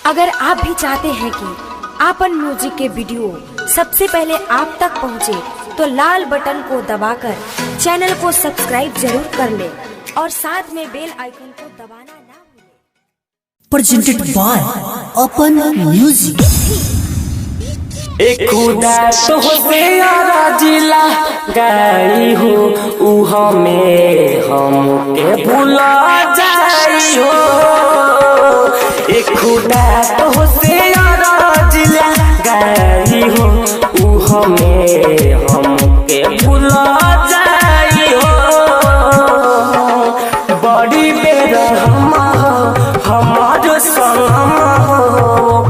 अगर आप भी चाहते हैं कि आपन म्यूजिक के वीडियो सबसे पहले आप तक पहुंचे, तो लाल बटन को दबाकर चैनल को सब्सक्राइब जरूर कर ले और साथ में बेल आइकन को दबाना ना भूलें। Presented by open music. एक खुदा तो होशियारा जिला गई हो उहा में हम के भूला जाई हो। एक खुदा तो होशियारा जिला गई हो उहा में हम के भूला जाई हो। बड़ी बेरहम हमारो सनम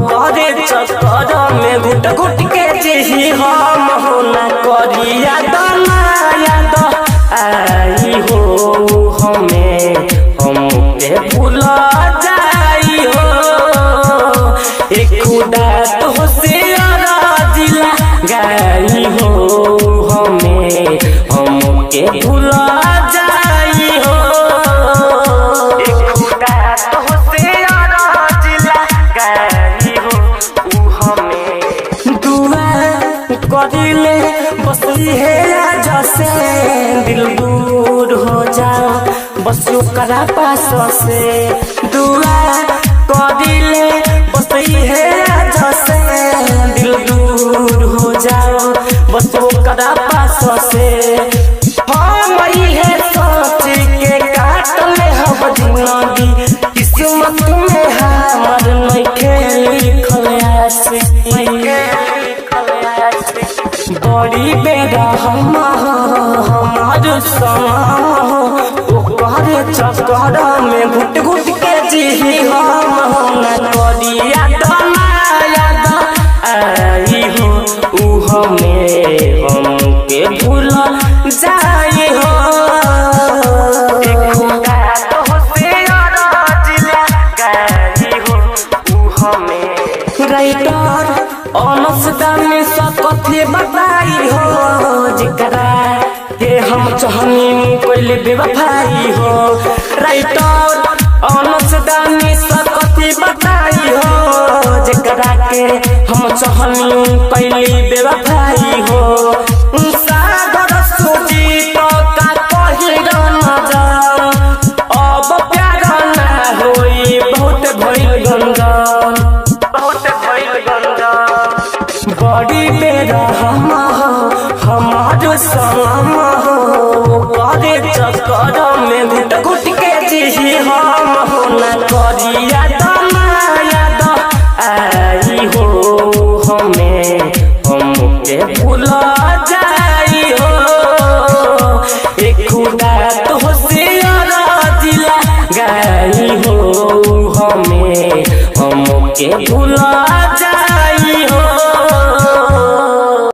करे चक्कर में घुट घुट के जी हम हो न करिया दाना याद आई हो हमें हमके भूला जाई हो। एक खुदा तो होशियारा जिला गई हो हमें हमके भूला जाई हो। एक खुदा तो होशियारा जिला गई हो हमें दुआ करिले बस है जैसे दिल दूर हो जाओ बस ओकरा पास से दुआ करिले बस है जैसे दिल दूर हो जाओ बस ओकरा पास से। हम है सोच के काट ले हम जिंदगी किस्मत में हमार नइखे लिखल आशिकी। बड़ी बेरहम हमार सनम ओकरे चक्कर में घुट घुट के जी हम न करिया दाना याद आई हो उ हमें हमके भूला जाई हो। एक खुदा तो होशियारा जिला गई हो उ हमें राइटर अनसदानी सकथे बताई हो जिकरा के हम चाहनी कोई बेवफाई हो। राइटर अनसदानी सकथे बताई हो जिकरा के हम चाहनी कोई बेवफाई हो। सागर सूजी तो का कहिरा नजर अब प्यार ना होई बहुत भइल गंगा बहुत भइल गंगा। बड़ी बेरहम हमार सनम करे चक्कर में घुट घुट के जी हम हो न करिया दाना याद आई हो हमें हमके भूला जाई हो। एक खुदा तो होशियारा जिला गई हो हमें हमके भूला जाई